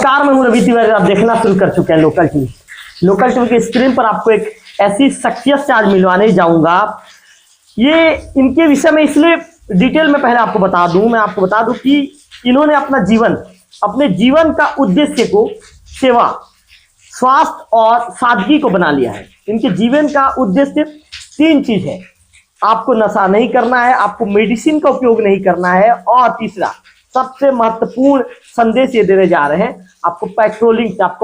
नमस्कार, मैं हूं रवि तिवारी। आप देखना शुरू कर चुके हैं लोकल टीवी। लोकल टीवी की स्क्रीन पर आपको एक ऐसी शख्सियत से आज मिलवाने जाऊंगा। ये इनके विषय में इसलिए डिटेल में पहले आपको बता दूं, मैं आपको बता दूं कि इन्होंने अपने जीवन का उद्देश्य को सेवा, स्वास्थ्य और सादगी को बना लिया है। इनके जीवन का उद्देश्य 3 चीज है। आपको नशा नहीं करना है, आपको मेडिसिन का उपयोग नहीं करना है, और तीसरा सबसे महत्वपूर्ण संदेश ये देने जा रहे हैं, आपको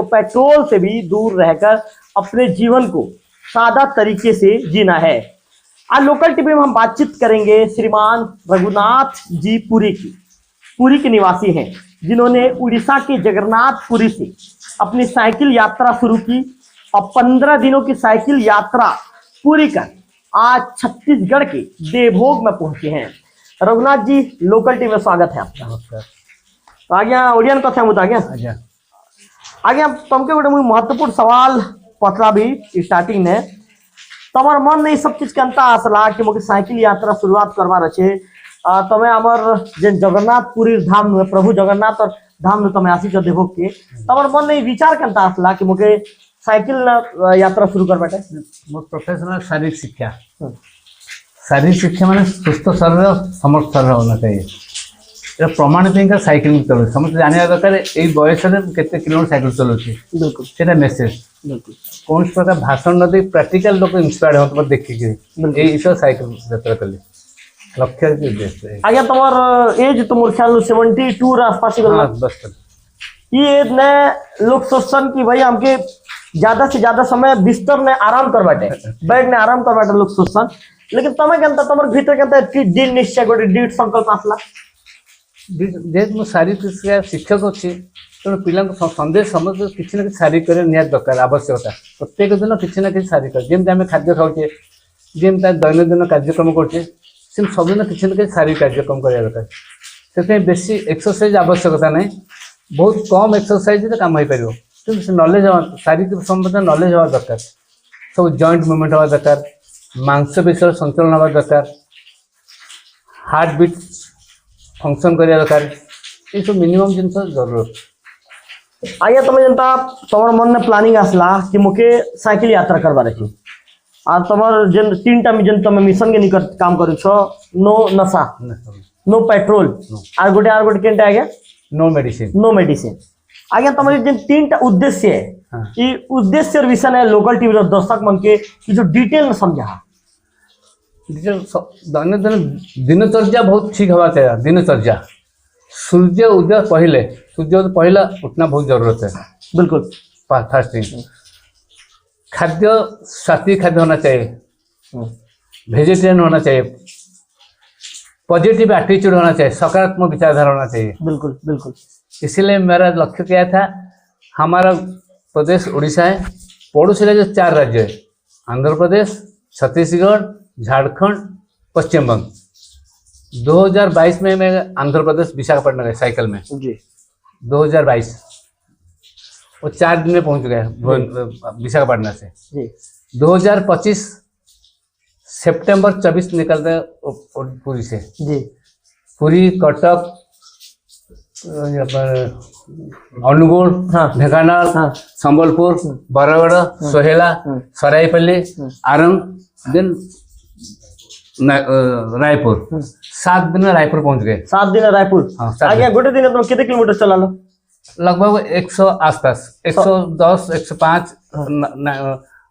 पेट्रोल से भी दूर रहकर अपने जीवन को सादा तरीके से जीना है। आज लोकल टीवी में हम बातचीत करेंगे श्रीमान रघुनाथ जी पुरी के निवासी हैं, जिन्होंने उड़ीसा के जगन्नाथपुरी से अपनी साइकिल यात्रा शुरू की और 15 दिनों की साइकिल यात्रा पूरी कर आज छत्तीसगढ़ के देवभोग में पहुंचे हैं। रघुनाथ जी, लोकल टीवी में स्वागत है आपका। तो आज्ञा ओडियन कथा मुद्दा आज्ञा तुमके गोटे मुझे महत्वपूर्ण सवाल पचरा भी स्टार्टिंग ने तमर मन नहीं सब चीज के अंत आसला कि मुझे साइकिल यात्रा शुरुआत करवार अच्छे तमें आमर जेन जगन्नाथपुरी धाम नु प्रभु जगन्नाथ और धाम नु तमें आसी देवभोग के तमर मन नहीं विचार के अंत आसला कि मुझे साइकिल यात्रा शुरू कर बैठे। प्रोफेशनल शारीरिक शिक्षा माने सुस्थ शरीर समर्थ शरीर होना चाहिए। ये प्रमाणित इनका साइकिल चलो समस्त जानिया दरकार एई बयस रे केते किलोमीटर साइकिल चलोछि। बिल्कुल सेटा मेसेज बिल्कुल कौन प्रकार भाषण न दे प्रैक्टिकल लोग इंस्पायर्ड होत पर देखि के एई इशो साइकिल यात्रा करले लक्ष्य के उद्देश्य है। आगे तुम्हार एज तुम ख्याल 72 आसपास गल। हां बस ये ने लोग सोचन कि भाई हमके ज्यादा से ज्यादा समय बिस्तर में आराम कर बैठे, बेड में आराम कर बैठे लोग सोचन, लेकिन तमें केनता तमर भीतर केनता दिन निश्चय गोटे दृढ़ संकल्प आसला जेहेतु शारीरिक शिक्षक अच्छी तेणु पिला सन्देश समस्त किसी ना कि शारीरिक निहार दरकार आवश्यकता। प्रत्येक दिन किसी ना कि शारीरिक जमी आम खाद्य खाऊे जमी दैनंदिन कार्यक्रम करुचे सबदिन किसी ना कि शारीरिक कार्यक्रम करवा दरकार। से बेसी एक्सरसाइज आवश्यकता नहीं, बहुत कम एक्सरसाइज काम हो पार कि नॉलेज शारीरिक संबंध नॉलेज हवा दरकार। सब जॉइंट मूवमेंट हवा दरकार, मांस विषय संचलन हवा दरकार, हार्ट बीट फंक्शन करिया दरकार। ये सब मिनिमम जिन जरूरत। आइए तुम जनता तुम्हार मन में प्लानिंग आसला कि मुके साइकिल यात्रा करवार अछि आ तुम्हार जन 3 टा जन तुम मिशन के निकट काम करू छो, नो नशा, नो पेट्रोल, आर गोटे केनटा आ गया नो मेडिसिन। आगे तुम्हारे जन 3 टा उद्देश्य है। हाँ। ये उद्देश्य और विषय है लोकल टीवी दर्शक मन के जो डिटेल में समझा। दैनंदिन दिनचर्या बहुत ठीक हवा चाहिए। दिनचर्या सूर्य उदय पहले उठना बहुत जरूरत है। बिल्कुल फर्स्ट थिंग। खाद्य सात्विक खाद्य होना चाहिए, वेजिटेरियन होना चाहिए, पॉजिटिव एटीट्यूड होना चाहिए, सकारात्मक विचारधारा होना चाहिए। बिल्कुल बिल्कुल। इसीलिए मेरा लक्ष्य क्या था, हमारा प्रदेश उड़ीसा है, पड़ोसी राज्य 4 राज्य है, आंध्र प्रदेश, छत्तीसगढ़, झारखंड, पश्चिम बंग। 2022 में मैं आंध्र प्रदेश विशाखापट्टनम गया साइकिल में जी। 2022 वो 4 दिन में पहुंच गया विशाखापट्टनम से जी। 2025 सितंबर 24 निकलते पुरी से जी। पुरी, कटक, अनुगुल, हाँ, ढेंकानाल, हाँ, संबलपुर, बरगढ़, हाँ, सोहेला, हाँ, सरायपल्ली, आरंग, दिन रायपुर। 7 दिन में रायपुर पहुंच गए। 7 दिन रायपुर। हाँ, आगे गोटे दिन तुम कितने किलोमीटर चला लो? लगभग 100 आसपास, 110, 105,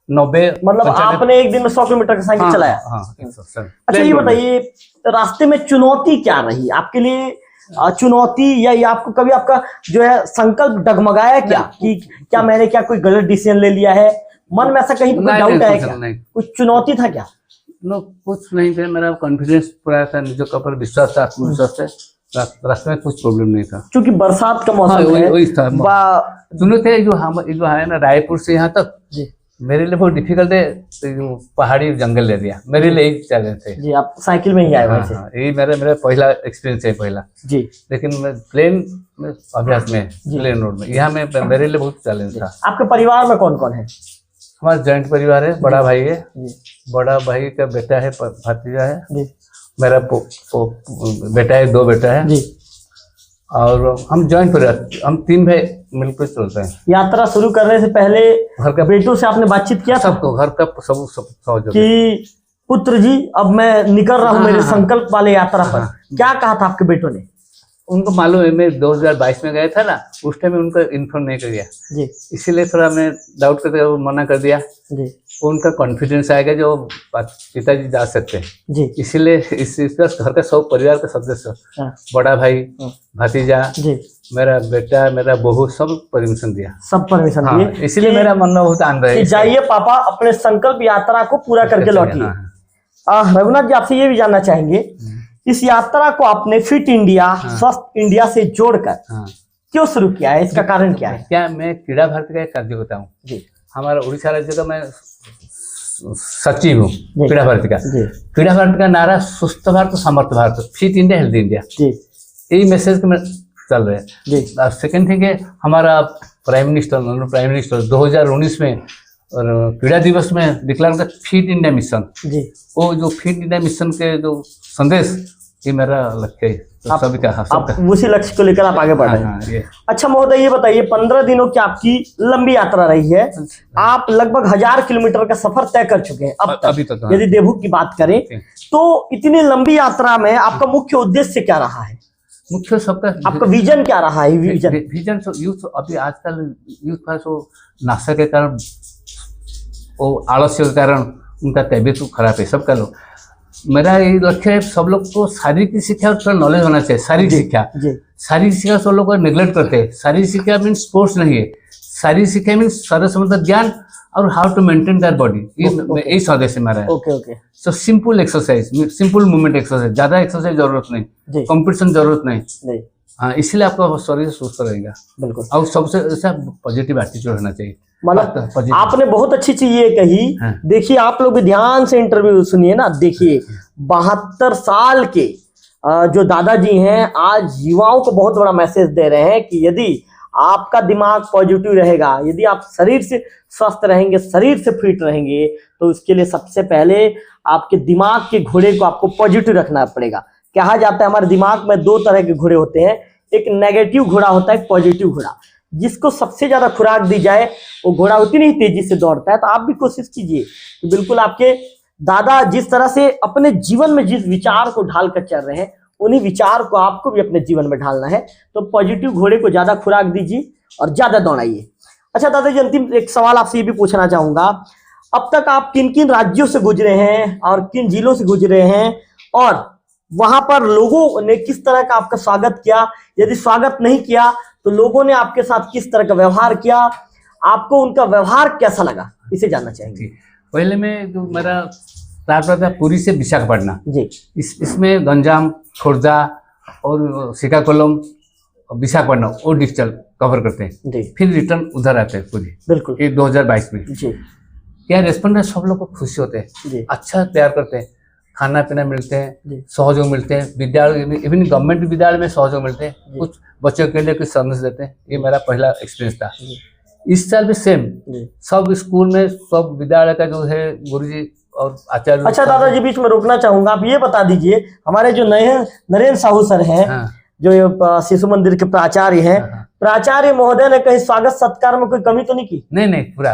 90। मतलब आपने एक दिन में 100 किलोमीटर का साइकिल चलाया? हाँ, 100। अच्छा ये बताइए, रास्ते में चुनौती क्या रही आपके लिए? चुनौती या आपको कभी आपका जो है संकल्प डगमगाया क्या कि क्या मैंने कोई गलत डिसीजन ले लिया है? मन में ऐसा कहीं डाउट आया क्या? कुछ चुनौती था क्या? नो, कुछ नहीं था। मेरा कॉन्फिडेंस पूरा था, निजों के ऊपर विश्वास था, आत्मविश्वास था। रास्ते में कुछ प्रॉब्लम नहीं था क्योंकि बरसात का मौसम है। वही था चुनौती जो है ना, रायपुर से यहाँ तक जी मेरे लिए बहुत डिफिकल्ट है। तो पहाड़ी जंगल एरिया मेरे लिए एक चैलेंज है जी। आप साइकिल में ही आए? हाँ, यही मेरा पहला एक्सपीरियंस है पहला जी। लेकिन मैं प्लेन में अभ्यास में प्लेन रोड में यहाँ में मेरे लिए बहुत चैलेंज था। आपके परिवार में कौन कौन है? हमारा जॉइंट परिवार है, बड़ा भाई है, बड़ा भाई का बेटा है, भतीजा है जी। मेरा बेटा है, 2 बेटा है जी। और हम जॉइंट परिवार, हम 3 भाई मिलकर चलते हैं। यात्रा शुरू करने से पहले घर के बेटों से आपने बातचीत किया? सबको घर का सब कि पुत्र जी अब मैं निकल रहा हूँ मेरे संकल्प वाले यात्रा पर। क्या कहा था आपके बेटों ने? उनको मालूम है मैं 2022 में गया था ना, उस टाइम उनको इन्फॉर्म नहीं कर दिया जी, इसीलिए थोड़ा मैं डाउट करके मना कर दिया जी। उनका कॉन्फिडेंस आएगा जो पिताजी जा सकते हैं जी, इसीलिए इस घर का सब परिवार के सदस्य, बड़ा भाई, भतीजा, मेरा बेटा, मेरा बहू, सब परमिशन दिया, सब परमिशन दिए। इसीलिए मेरा मन में बहुत आनंद है। जाइए पापा, अपने संकल्प यात्रा को पूरा करके लौटिए। रघुनाथ जी, आपसे ये भी जानना चाहेंगे, इस यात्रा को आपने फिट इंडिया, स्वस्थ इंडिया से जोड़कर क्यों शुरू किया है? इसका कारण क्या है? क्या मैं क्रीड़ा भारती का एक कार्यकर्ता हूँ जी, हमारा उड़ीसा राज्य का मैं सचिव हूँ क्रीड़ा भारती का। क्रीड़ा भारती का नारा सुस्थ भारत, समर्थ Bharat, fit India, healthy India, यही मैसेज में चल रहे हैं। सेकेंड थिंग है, हमारा प्राइम मिनिस्टर 2019 में और क्रीड़ा दिवस में डिक्लेयर किया फिट इंडिया मिशन जी। वो जो फिट इंडिया मिशन के जो संदेश, ये मेरा लक्ष्य है। तो सभी का आप उसी लक्ष्य को लेकर आप आगे बढ़ रहे हैं। अच्छा महोदय, ये बताइए, 15 दिनों की आपकी लंबी यात्रा रही है। आप लगभग 1000 किलोमीटर का सफर तय कर चुके हैं अब तक। अभी तक यदि देवभू की बात करें तो इतनी लंबी यात्रा में आपका मुख्य उद्देश्य क्या रहा है? मुख्य सबका आपका विजन क्या रहा है? विजन तो यूथ, अभी आजकल यूथ का नाशा के कारण, वो आलस्य के कारण उनका तबीयत तो खराब है सबका लोग। मेरा ये लक्ष्य है सब लोग को शारीरिक शिक्षा और थोड़ा नॉलेज होना चाहिए। शारीरिक शिक्षा सब लोग नेग्लेक्ट करते हैं। शारीरिक शिक्षा मीन्स स्पोर्ट्स नहीं है, शारीरिक शिक्षा मीन्स शरीर संबंधी ज्ञान और how to maintain their body. यही संदेश मेरा है। So simple exercise, simple movement exercise, ज्यादा एक्सरसाइज जरूरत नहीं, कॉम्पिटिशन जरूरत नहीं। हाँ, इसलिए आपका शरीर सुस्त रहेगा बिल्कुल। और सबसे ऐसा पॉजिटिव एटीट्यूड होना चाहिए। मतलब आपने बहुत अच्छी चीज ये कही। देखिए, आप लोग भी ध्यान से इंटरव्यू सुनिए ना। देखिए, 72 साल के जो दादाजी हैं आज युवाओं को बहुत बड़ा मैसेज दे रहे हैं कि यदि आपका दिमाग पॉजिटिव रहेगा, यदि आप शरीर से स्वस्थ रहेंगे, शरीर से फिट रहेंगे, तो उसके लिए सबसे पहले आपके दिमाग के घोड़े को आपको पॉजिटिव रखना पड़ेगा। कहा जाता है हमारे दिमाग में 2 तरह के घोड़े होते हैं, एक नेगेटिव घोड़ा होता है, एक पॉजिटिव घोड़ा। जिसको सबसे ज्यादा खुराक दी जाए वो घोड़ा उतनी ही तेजी से दौड़ता है। तो आप भी कोशिश कीजिए कि बिल्कुल आपके दादा जिस तरह से अपने जीवन में जिस विचार को ढाल कर चल रहे हैं, उन्हीं विचार को आपको भी अपने जीवन में ढालना है। तो पॉजिटिव घोड़े को ज्यादा खुराक दीजिए और ज्यादा दौड़ाइए। अच्छा दादाजी, अंतिम एक सवाल आपसे ये भी पूछना चाहूंगा, अब तक आप किन किन राज्यों से गुजरे हैं और किन जिलों से गुजरे हैं, और वहां पर लोगों ने किस तरह का आपका स्वागत किया? यदि स्वागत नहीं किया तो लोगों ने आपके साथ किस तरह का व्यवहार किया? आपको उनका व्यवहार कैसा लगा, इसे जानना चाहेंगे। पहले में जो मेरा ट्रांसफर था पुरी से विशाखापट्टनम जी, इसमें गंजाम, खुर्दा और श्रीकाकुलम, विशाखापट्टनम वो डिस्ट्रिक्ट कवर करते हैं। फिर रिटर्न उधर आते हैं पूरी बिल्कुल 2022 में जी। क्या रेस्पॉन्ड है, सब लोग को खुशी होते हैं, अच्छा प्यार करते हैं, खाना पीना मिलते हैं, सहयोग मिलते हैं, विद्यालय इवन गवर्नमेंट विद्यालय में सहयोग मिलते हैं, कुछ बच्चों के लिए कुछ संदेश देते हैं। ये मेरा पहला एक्सपीरियंस था। इस साल भी सेम, सब स्कूल में, सब विद्यालय का जो है गुरुजी और आचार्य। अच्छा दादाजी, बीच में रोकना चाहूंगा, आप ये बता दीजिए, हमारे जो नए नरेंद्र साहू सर हैं जो शिशु मंदिर के प्राचार्य हैं, प्राचार्य महोदय ने कहीं स्वागत सत्कार में कोई कमी तो नहीं की? नहीं, पूरा।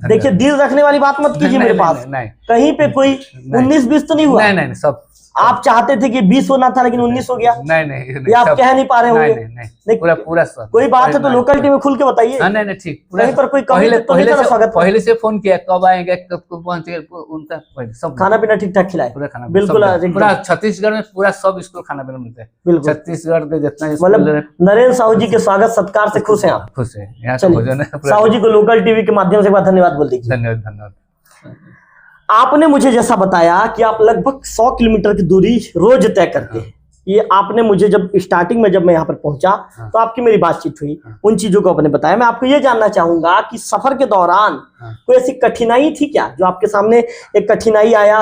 देखिए, दिल रखने वाली बात मत कीजिए मेरे पास। कहीं पे कोई 19-20 तो नहीं हुआ? नहीं, सब। आप चाहते थे कि 20 होना था लेकिन 19 हो गया? नहीं, ये आप कह नहीं पा रहे होंगे? नहीं, पूरा कोई बात है तो लोकलिटी में खुल के बताइए। नहीं, ठीक। कहीं पर कोई पहले से फोन किया, कब आएंगे, कब पहुंचे, उनका सब खाना पीना ठीक ठाक खिलाए? पूरा खाना बिल्कुल। पूरा छत्तीसगढ़ में पूरा सब स्कूल खाना पीना मिलता है बिल्कुल। छत्तीसगढ़ के जितना मतलब नरेंद्र साहू जी के स्वागत सत्कार से खुश हैं आप? खुश है। यहाँ साहू जी को लोकल टीवी के माध्यम से धन्यवाद बोल दीजिए। धन्यवाद। आपने मुझे जैसा बताया कि आप लगभग 100 किलोमीटर की दूरी रोज तय करते हैं। ये आपने मुझे जब स्टार्टिंग में जब मैं यहाँ पर पहुंचा तो आपकी मेरी बातचीत हुई, उन चीजों को आपने बताया। मैं आपको ये जानना चाहूंगा कि सफर के दौरान कोई ऐसी कठिनाई थी क्या जो आपके सामने एक कठिनाई आया?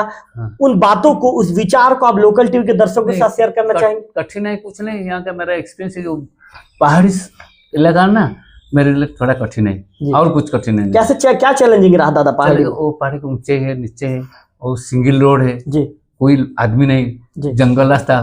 उन बातों को, उस विचार को आप लोकल टीवी के दर्शकों के साथ शेयर करना चाहेंगे? कठिनाई कुछ नहीं, यहाँ का मेरा एक्सपीरियंस है, जो पहाड़ी इलाका ना मेरे लिए थोड़ा कठिन है, और कुछ कठिन नहीं। कैसे, क्या चैलेंजिंग रहा दादा? पहाड़ी वो पहाड़ी के ऊंचे है, नीचे है, और सिंगल रोड है जी, कोई आदमी नहीं, जंगल रास्ता,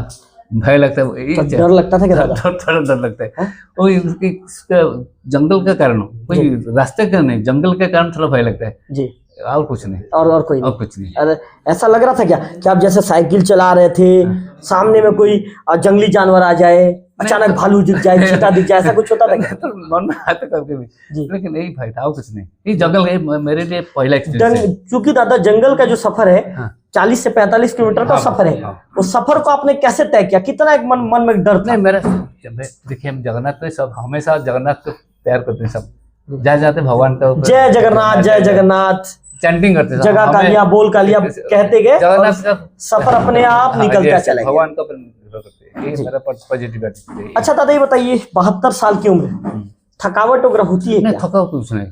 भय लगता है, यही तो डर लगता था क्या दादा? थोड़ा डर लगता है। वो इसका जंगल के कारण, कोई रास्ते का नहीं, जंगल के कारण थोड़ा भय लगता है जी, और कुछ नहीं। और कोई और कुछ नहीं। अरे ऐसा लग रहा था क्या कि आप जैसे साइकिल चला रहे थे, सामने में कोई जंगली जानवर आ जाए, अचानक भालू दिख जाए, चीता दिख जाए, ऐसा कुछ होता था क्या? तो मन में आता कभी भी, लेकिन यही भय था और कुछ नहीं। ये जंगल मेरे लिए पहला एक्सपीरियंस है। क्योंकि दादा जंगल का जो सफर है 40 से 45 किलोमीटर का सफर है, उस सफर को आपने कैसे तय किया? कितना एक मन में डर था? नहीं, मेरा देखिए, हम जगन्नाथ पे सब हमेशा जगन्नाथ को प्यार करते हैं, सब जहाँ जाते भगवान का जय जगन्नाथ, जय जगन्नाथ चैंटिंग करते हैं, जगह का लिया, बोल का लिया, कहते गए, जगन्नाथ का सफर अपने आप निकलता चला गया। भगवान का करते हैं, ये मेरा पॉजिटिव एटीट्यूड है। अच्छा दादा ये बताइए, 72 साल की उम्र, थकावट वगैरह होती है नहीं, क्या? थकावट कुछ नहीं,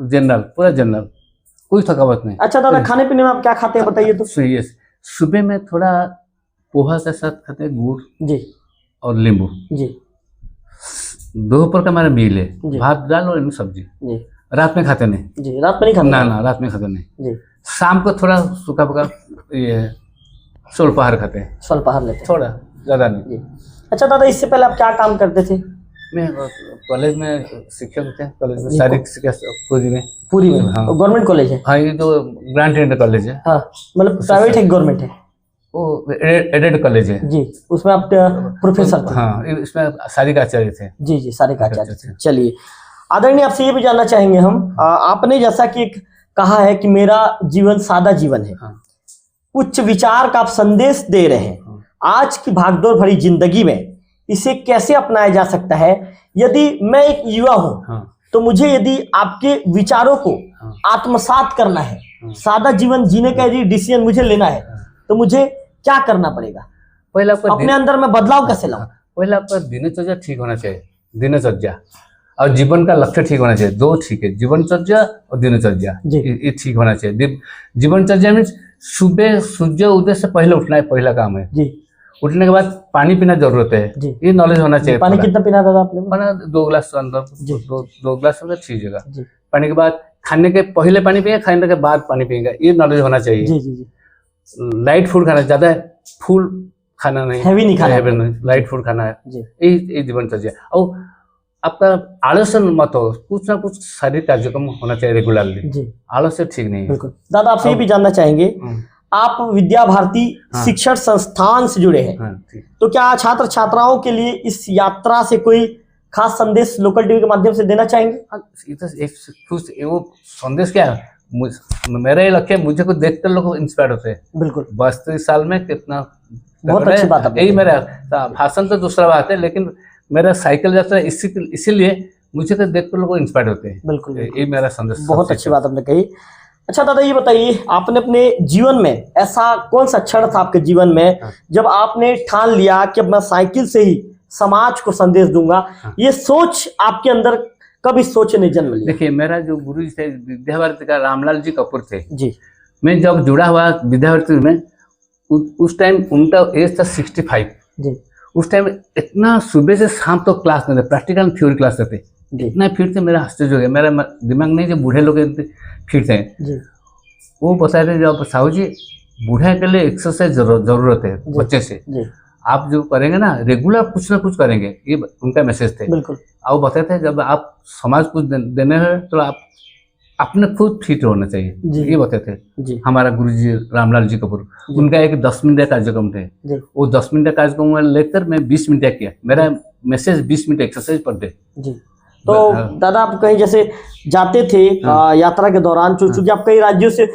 जनरल, पूरा जनरल, कोई थकावट नहीं। अच्छा दादा खाने पीने में आप क्या खाते हैं बताइए तो? सही, सुबह में थोड़ा पोहा के साथ खाते हैं, गुड़ जी और नींबू जी। दोपहर का हमारा मील है, जी। भात दाल और सब्जी। जी रात में खाते नहीं जी, रात में नहीं खाते? ना, रात में खाते नहीं। जी, शाम को थोड़ा सूखा पका ये स्वल्पाहार खाते हैं, स्वल्पाहार लेते हैं थोड़ा, ज्यादा नहीं। जी। अच्छा दादा इससे पहले आप क्या काम करते थे? मैं कॉलेज में शिक्षक थे, कॉलेज में शारीरिक शिक्षा पूरी में। पूरी में? हाँ। गवर्नमेंट कॉलेज है? हाँ, ये जो ग्रांट इंटर कॉलेज है। हाँ, मतलब प्राइवेट है गवर्नमेंट है? वो एडेड कॉलेज है जी, उसमें आप प्रोफेसर थे? हाँ, इसमें शारीरिक आचार्य थे। जी जी, सारे का आचार्य थे। चलिए आदरणीय, आपसे ये भी जानना चाहेंगे हम, आपने जैसा कि कहा है कि मेरा जीवन सादा जीवन है, उच्च विचार का आप संदेश दे रहे हैं, आज की भागदौड़ भरी जिंदगी में इसे कैसे अपनाया जा सकता है? यदि मैं एक युवा हूं तो मुझे यदि आपके विचारों को आत्मसात करना है, सादा जीवन जीने का यदि डिसीजन मुझे लेना है, तो मुझे क्या करना पड़ेगा? पहले अपने अंदर में बदलाव कैसे लाऊं? पहले आपका दिनचर्या ठीक होना चाहिए, दिनचर्या और जीवन का लक्ष्य ठीक होना चाहिए, दो ठीक है, जीवनचर्या और दिनचर्या, ये ठीक होना चाहिए। जीवनचर्या में सुबह सूर्य उदय से पहले उठना है, पहला काम है जी। उठने के बाद पानी पीना जरूरत है जी, ये नॉलेज होना चाहिए। पानी कितना पीना था आपने? 2 गिलास अंदर, 2 गिलास अंदर ठीक जगह। पानी के बाद खाने के पहले पानी पिएगा, खाने के बाद पानी पिएगा, ये नॉलेज होना चाहिए जी जी जी। लाइट फूड खाना, ज्यादा फूल खाना नहीं, हैवी नहीं खाना, हैवी नहीं, लाइट फूड खाना है, ये जीवनचर्या। और आपका आलस्य मत हो, कुछ ना कुछ शारीरिक कार्यक्रम होना चाहिए रेगुलरली, आलस्य ठीक नहीं है। बिल्कुल दादा, आपसे ये भी जानना चाहेंगे, आप विद्या भारती शिक्षण संस्थान से जुड़े हैं, तो क्या छात्र छात्राओं के लिए इस यात्रा से कोई खास संदेश लोकल टीवी के माध्यम से देना चाहेंगे? वो संदेश क्या है, मेरा ये लक्ष्य है, मुझे को देखकर लोग इंस्पायर होते हैं। बिल्कुल, 32 साल में कितना बहुत अच्छी बात है। यही मेरा भाषण तो दूसरा बात है, लेकिन मेरा साइकिल यात्रा इसीलिए मुझे तो देखकर लोग इंस्पायर होते हैं। बिल्कुल, ये मेरा संदेश। बहुत अच्छी बात आपने कही। अच्छा दादा ये बताइए, आपने अपने जीवन में ऐसा कौन सा क्षण था आपके जीवन में जब आपने ठान लिया कि अब मैं साइकिल से ही समाज को संदेश दूंगा? ये सोच आपके अंदर कब इस सोच ने जन्म लिया? देखिए, मेरा जो गुरु जी थे विद्या भारती का रामलाल जी कपूर थे जी। मैं जब जुड़ा हुआ विद्या भारती में, उस टाइम उनका एज था 65 जी। उस टाइम इतना सुबह से शाम तक क्लास में थे, प्रैक्टिकल थ्योरी क्लास थे, इतना फिट थे, मेरा आश्चर्य हो गया। मेरा दिमाग नहीं, जो बूढ़े लोग फिट थे, वो बताए थे जब साहू जी बूढ़े के लिए एक्सरसाइज जरूरत है बच्चे से, आप जो करेंगे ना रेगुलर कुछ ना कुछ करेंगे, ये उनका मैसेज थे। बिल्कुल, और बताए थे जब आप समाज कुछ देने हैं तो आप अपने खुद फिट होना चाहिए, ये बताए थे हमारा गुरु जी रामलाल जी कपूर। उनका एक 10 मिनट का कार्यक्रम थे, वो 10 मिनट का कार्यक्रम में लेकर मैं 20 मिनट किया, मेरा message 20 minute exercise per day. तो दादा आप कहीं जैसे जाते थे यात्रा के दौरान, चूंकि आप कई राज्यों से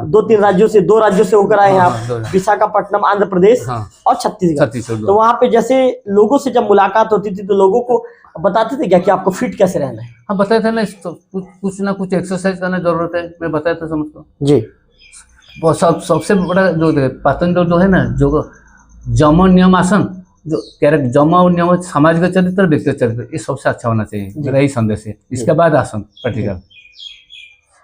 2-3 राज्यों से 2 राज्यों से होकर आए हैं आप, विशाखापट्टनम आंध्र प्रदेश और छत्तीसगढ़। तो वहाँ पे जैसे लोगों से जब मुलाकात होती थी तो लोगों को बताते थे क्या कि आपको फिट कैसे रहना है? हाँ, बताए थे ना, तो कुछ ना कुछ एक्सरसाइज करना जरूरत है, मैं बताया था समझ जी। वो सबसे बड़ा जो पतंजलि जो है ना, जो जम नियम आसन, जो कैरेक्टर जमा और नियम, समाज का चरित्र, व्यक्तिगत चरित्र, ये सबसे अच्छा होना चाहिए, मेरा यही संदेश है। इसके बाद आसन प्रैक्टिकल।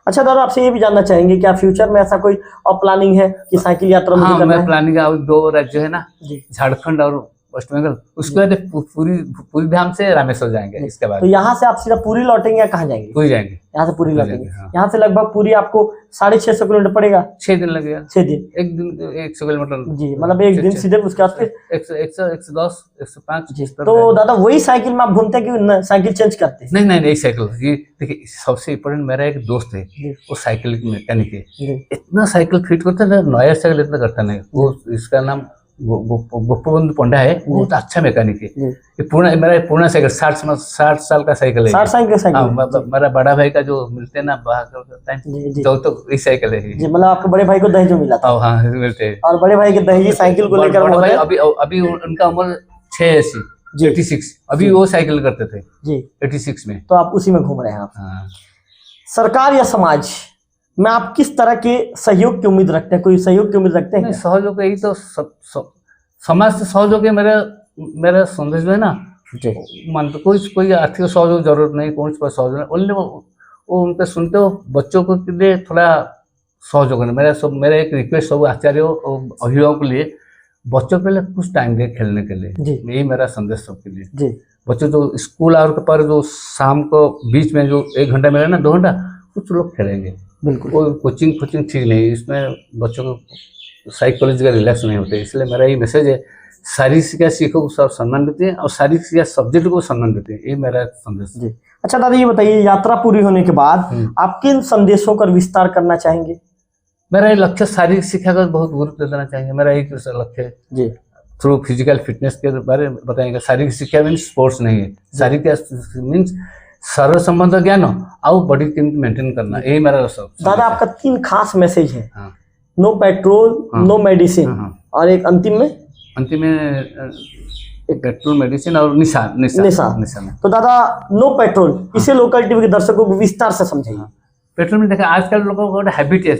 अच्छा दादा, आपसे ये भी जानना चाहेंगे क्या फ्यूचर में ऐसा कोई और प्लानिंग है कि साइकिल यात्रा में? हाँ, मैं प्लानिंग 2 राज्य है ना, झारखंड और वेस्ट बंगाल, उसके बाद पूरी धाम से रामेश्वर जाएंगे। इसके बाद तो यहाँ से आप सीधा पूरी लौटेंगे या कहाँ जाएंगे? पूरी जाएंगे, यहाँ से पूरी लौटेंगे। हाँ। यहाँ से लगभग पूरी आपको 650 किलोमीटर पड़ेगा। 6 दिन लगेगा। 6 दिन, एक दिन 100 किलोमीटर जी, मतलब एक दिन सीधे, उसके बाद फिर 110 105 जी। तो दादा वही साइकिल में आप घूमते हैं कि साइकिल चेंज करते हैं? नहीं, एक साइकिल। ये देखिए, सबसे इम्पोर्टेंट, मेरा एक दोस्त है, वो साइकिल मैकेनिक है, इतना साइकिल फिट करता है, नया साइकिल इतना करता नहीं वो। इसका नाम गोपबंधु पंडा है, बहुत अच्छा मैकेनिक है। ये पूर्ण साइकिल 60 साल का साइकिल है। 60 साल का साइकिल। मेरा बड़ा भाई का जो मिलते हैं ना तो इस साइकिल है जी। मतलब आपके बड़े भाई को दहेज में मिला था? हाँ, मिलते हैं। और बड़े भाई के दहेज साइकिल को लेकर अभी उनका उम्र 86, अभी वो साइकिल करते थे जी 86 में। तो आप उसी में घूम रहे हैं आप। हाँ। सरकार या समाज में आप किस तरह के सहयोग की उम्मीद रखते हैं? कोई सहयोग की उम्मीद रखते हैं? सहयोग यही तो समाज से सहयोग है। मेरा संदेश जो है ना, मान तो कोई आर्थिक सहयोग जरूरत नहीं, कौन सा सहयोग नहीं, ओनली वो उनके सुनते हो बच्चों को के लिए थोड़ा सहयोग करना। मेरा एक रिक्वेस्ट सब आचार्य और अभिभावक के लिए, बच्चों के लिए कुछ टाइम दे खेलने के लिए, यही मेरा संदेश सबके लिए। बच्चों जो स्कूल आवर पर जो शाम को बीच में जो 1 घंटा मिले ना, 2 घंटा, कुछ लोग खेलेंगे। बिल्कुल, कोई कोचिंग ठीक नहीं, इसमें बच्चों को साइकोलॉजिकल रिलैक्स नहीं होते। इसलिए मेरा ये मैसेज है, शारीरिक शिक्षा सीखो को सब सम्मान देते हैं और शारीरिक शिक्षा सब्जेक्ट को सम्मान देते हैं, ये मेरा संदेश है। अच्छा दादा, ये बताइए, यात्रा पूरी होने के बाद आप किन संदेशों का विस्तार करना चाहेंगे? मेरा ये लक्ष्य शारीरिक शिक्षा का बहुत गुरुत्व देना चाहेंगे। मेरा एक लक्ष्य है जी, थ्रू फिजिकल फिटनेस के बारे में बताएंगे। शारीरिक शिक्षा मीन्स स्पोर्ट्स नहीं है, शारीरिक मीन्स सर्व संबंध ज्ञान और बॉडी मेंटेन करना, यही मेरा सब। दादा आपका 3 खास मैसेज है। नो पेट्रोल, नो मेडिसिन, और एक अंतिम में पेट्रोल, मेडिसिन और निशा। तो दादा नो पेट्रोल, इसे लोकल टीवी के दर्शकों को विस्तार से समझाइए। पेट्रोल में देखा, आजकल लोगों को हैबिट है,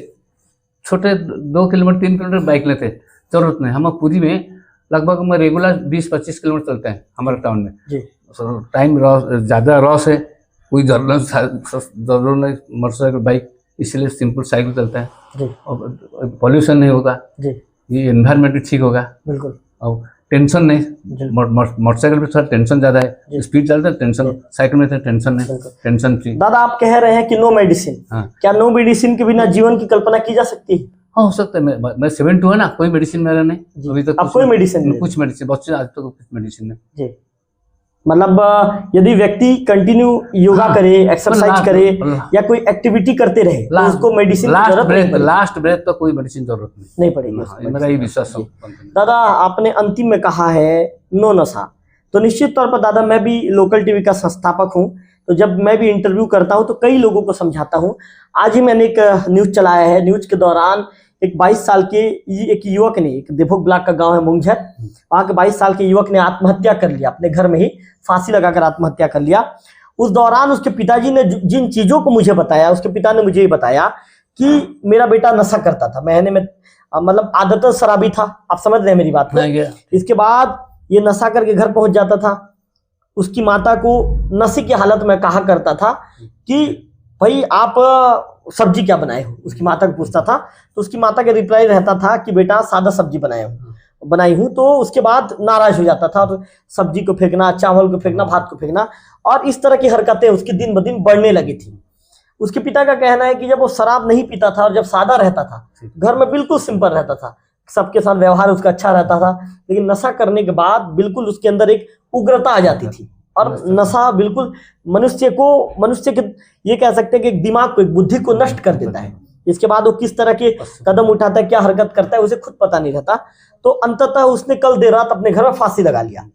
छोटे 2 किलोमीटर 3 किलोमीटर बाइक लेते, जरूरत नहीं। हम पूरी में लगभग हम रेगुलर 20-25 किलोमीटर चलते हैं हमारे टाउन में जी। टाइम ज़्यादा रॉस है, कोई जरूरत नहीं मोटरसाइकिल बाइक, इसलिए सिंपल साइकिल चलता है और पॉल्यूशन नहीं होगा जी, ये एनवायरनमेंट भी ठीक होगा। बिल्कुल, और टेंशन नहीं। मोटरसाइकिल पे थोड़ा टेंशन ज़्यादा है, स्पीड ज़्यादा है, टेंशन, साइकिल में तो टेंशन नहीं, टेंशन फ्री। दादा आप कह रहे हैं कि नो मेडिसिन, क्या नो मेडिसिन के बिना जीवन की कल्पना की जा सकती है? हाँ, हो सकता है। मैं 72 है ना, कोई मेडिसिन मेरा नहीं अभी तक। कोई मेडिसिन? कुछ मेडिसिन बच्चे आज तक कुछ मेडिसिन नहीं जी। मतलब यदि व्यक्ति कंटिन्यू योगा करे, एक्सरसाइज करे या कोई एक्टिविटी करते रहे तो उसको मेडिसिन लास्ट ब्रेथ तो कोई मेडिसिन जरूरत नहीं पड़ेगी, मेरा ये विश्वास है। दादा आपने अंतिम में कहा है नो नशा, तो निश्चित तौर पर दादा मैं भी लोकल टीवी का संस्थापक हूँ, तो जब मैं भी इंटरव्यू करता हूँ तो कई लोगों को समझाता हूँ। आज ही मैंने एक न्यूज चलाया है, न्यूज के दौरान एक 22 साल के एक युवक ने, एक देभोग ब्लॉक का गांव है मुंगझर, वहाँ के 22 साल के युवक ने आत्महत्या कर लिया, अपने घर में ही फांसी लगाकर आत्महत्या कर लिया। उस दौरान उसके पिताजी ने जिन चीजों को मुझे बताया, उसके पिता ने मुझे ये बताया कि मेरा बेटा नशा करता था, महीने में मतलब आदतन शराबी था, आप समझ रहे हैं मेरी बात को। इसके बाद ये नशा करके घर पहुंच जाता था, उसकी माता को नशे की हालत में कहा करता था कि भाई आप सब्जी क्या बनाए हो, उसकी माता को पूछता था, तो उसकी माता का रिप्लाई रहता था कि बेटा सादा सब्जी बनाई हूँ। तो उसके बाद नाराज हो जाता था और सब्जी को फेंकना, चावल को फेंकना, भात को फेंकना, और इस तरह की हरकतें उसकी दिन ब दिन बढ़ने लगी थी। उसके पिता का कहना है कि जब वो शराब नहीं पीता था और जब सादा रहता था, घर में बिल्कुल सिंपल रहता था, सबके साथ व्यवहार उसका अच्छा रहता था, लेकिन नशा करने के बाद बिल्कुल उसके अंदर एक उग्रता आ जाती थी। और नशा बिल्कुल मनुष्य के ये कह सकते हैं कि एक दिमाग को, एक बुद्धि को नष्ट कर देता है। इसके बाद वो किस तरह के कदम उठाता है, क्या हरकत करता है, उसे खुद पता नहीं रहता। तो अंततः उसने कल देर रात अपने घर में फांसी लगा लिया।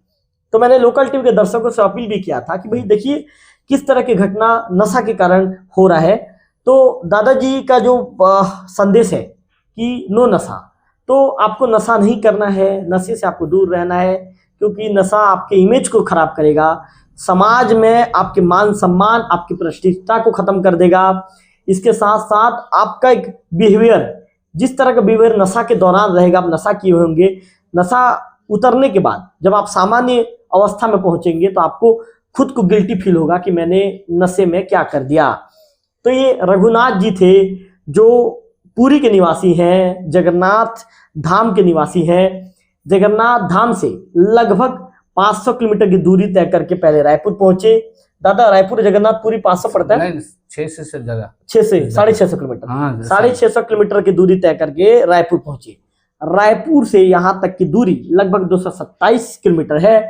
तो मैंने लोकल टीवी के दर्शकों से अपील भी किया था कि भाई देखिए किस तरह की घटना नशा के कारण हो रहा है। तो दादाजी का जो संदेश है कि नो नशा, तो आपको नशा नहीं करना है, नशे से आपको दूर रहना है, क्योंकि नशा आपके इमेज को खराब करेगा, समाज में आपके मान सम्मान, आपकी प्रतिष्ठा को खत्म कर देगा। इसके साथ साथ आपका एक बिहेवियर, जिस तरह का बिहेवियर नशा के दौरान रहेगा, आप नशा किए होंगे, नशा उतरने के बाद जब आप सामान्य अवस्था में पहुंचेंगे तो आपको खुद को गिल्टी फील होगा कि मैंने नशे में क्या कर दिया। तो ये रघुनाथ जी थे जो पुरी के निवासी हैं, जगन्नाथ धाम के निवासी हैं। जगन्नाथ धाम से लगभग 500 किलोमीटर की दूरी तय करके पहले रायपुर पहुंचे। दादा, रायपुर जगन्नाथपुरी 500 पड़ता है? 6 से ज्यादा, 6 से 650 किलोमीटर। हाँ, 650 किलोमीटर की दूरी तय करके रायपुर पहुंचे। रायपुर से यहाँ तक की दूरी लगभग 227 किलोमीटर है।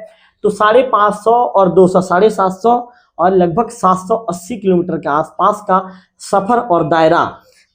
तो 550 और 200 750 और लगभग 780 किलोमीटर के आसपास का सफर और दायरा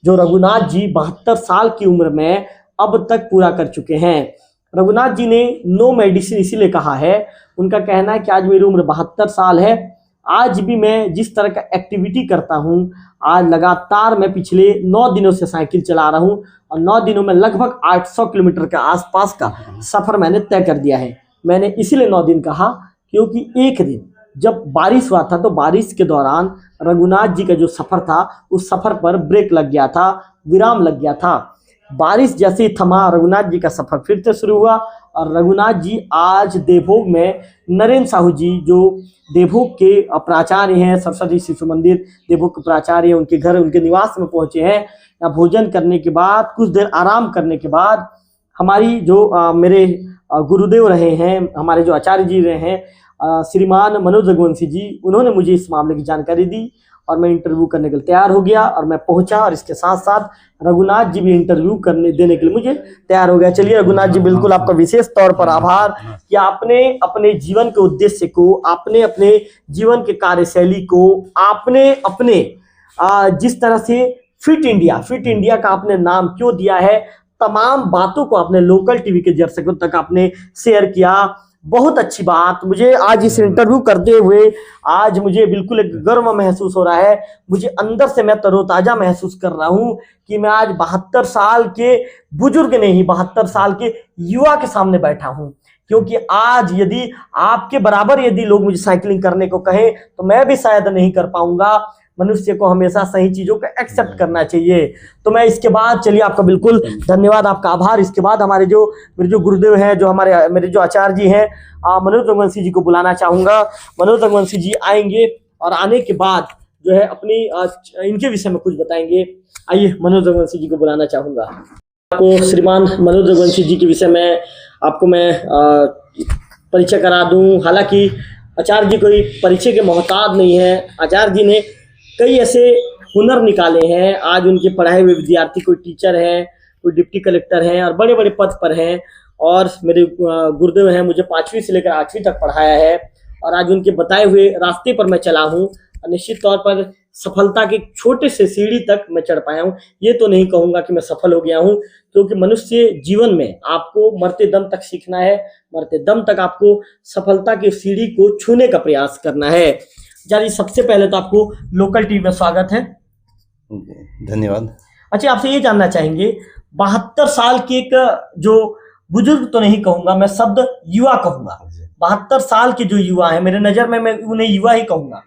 जो रघुनाथ जी 72 साल की उम्र में अब तक पूरा कर चुके हैं। रघुनाथ जी ने नो मेडिसिन इसीलिए कहा है, उनका कहना है कि आज मेरी उम्र 72 साल है, आज भी मैं जिस तरह का एक्टिविटी करता हूँ, आज लगातार मैं पिछले 9 दिनों से साइकिल चला रहा हूँ और 9 दिनों में लगभग 800 किलोमीटर के आसपास का सफर मैंने तय कर दिया है। मैंने इसीलिए 9 दिन कहा क्योंकि एक दिन जब बारिश हुआ था तो बारिश के दौरान रघुनाथ जी का जो सफर था उस सफर पर ब्रेक लग गया था, विराम लग गया था। बारिश जैसे ही थमा, रघुनाथ जी का सफर फिर से शुरू हुआ और रघुनाथ जी आज देवभोग में नरेंद्र साहू जी जो देवभोग के प्राचार्य हैं, सरस्वती शिशु मंदिर देवभोग के प्राचार्य, उनके घर, उनके निवास में पहुंचे हैं। यहाँ भोजन करने के बाद, कुछ देर आराम करने के बाद हमारी जो मेरे गुरुदेव रहे हैं, हमारे जो आचार्य जी रहे हैं, श्रीमान मनोज रघुवंशी जी, उन्होंने मुझे इस मामले की जानकारी दी और मैं इंटरव्यू करने के लिए तैयार हो गया और मैं पहुंचा और इसके साथ साथ रघुनाथ जी भी इंटरव्यू देने के लिए मुझे तैयार हो गया। चलिए रघुनाथ जी, बिल्कुल आपका विशेष तौर पर आभार कि आपने अपने जीवन के उद्देश्य को, आपने अपने जीवन के कार्यशैली को, आपने अपने जिस तरह से फिट इंडिया का आपने नाम क्यों दिया है, तमाम बातों को आपने लोकल टीवी के दर्शकों तक आपने शेयर किया। बहुत अच्छी बात। मुझे आज इस इंटरव्यू करते हुए आज मुझे बिल्कुल एक गर्व महसूस हो रहा है। मुझे अंदर से मैं तरोताजा महसूस कर रहा हूं कि मैं आज 72 साल के बुजुर्ग नहीं, 72 साल के युवा के सामने बैठा हूं। क्योंकि आज यदि आपके बराबर यदि लोग मुझे साइकिलिंग करने को कहें तो मैं भी शायद नहीं कर पाऊंगा। मनुष्य को हमेशा सही चीजों को एक्सेप्ट करना चाहिए। तो मैं इसके बाद, चलिए आपका बिल्कुल धन्यवाद, आपका आभार। इसके बाद मेरे जो गुरुदेव हैं, जो मेरे जो आचार्य जी हैं, मनोज रघुवंशी जी को बुलाना चाहूंगा। मनोज रघुवंशी जी आएंगे और आने के बाद जो है अपनी इनके विषय में कुछ बताएंगे। आइए मनोज रघुवंशी जी को बुलाना चाहूंगा। आपको श्रीमान मनोज रघुवंशी जी के विषय में आपको मैं परिचय करा दूं। हालांकि आचार्य जी कोई परिचय के मोहताज नहीं है। आचार्य जी ने कई ऐसे हुनर निकाले हैं। आज उनके पढ़ाए हुए विद्यार्थी कोई टीचर है, कोई डिप्टी कलेक्टर हैं और बड़े बड़े पद पर हैं। और मेरे गुरुदेव हैं, मुझे 5वीं से लेकर 8वीं तक पढ़ाया है और आज उनके बताए हुए रास्ते पर मैं चला हूँ। निश्चित तौर पर सफलता के छोटे से सीढ़ी तक मैं चढ़ पाया हूँ। ये तो नहीं कहूँगा कि मैं सफल हो गया हूँ, क्योंकि मनुष्य जीवन में आपको मरते दम तक सीखना है, मरते दम तक आपको सफलता की सीढ़ी को छूने का प्रयास करना है। जारी, सबसे पहले तो आपको लोकल टीवी में स्वागत है। धन्यवाद। अच्छा, आपसे ये जानना चाहेंगे, 72 साल के एक जो बुजुर्ग तो नहीं कहूंगा, मैं शब्द युवा कहूंगा। 72 साल के जो युवा है, मेरे नजर में मैं उन्हें युवा ही कहूंगा।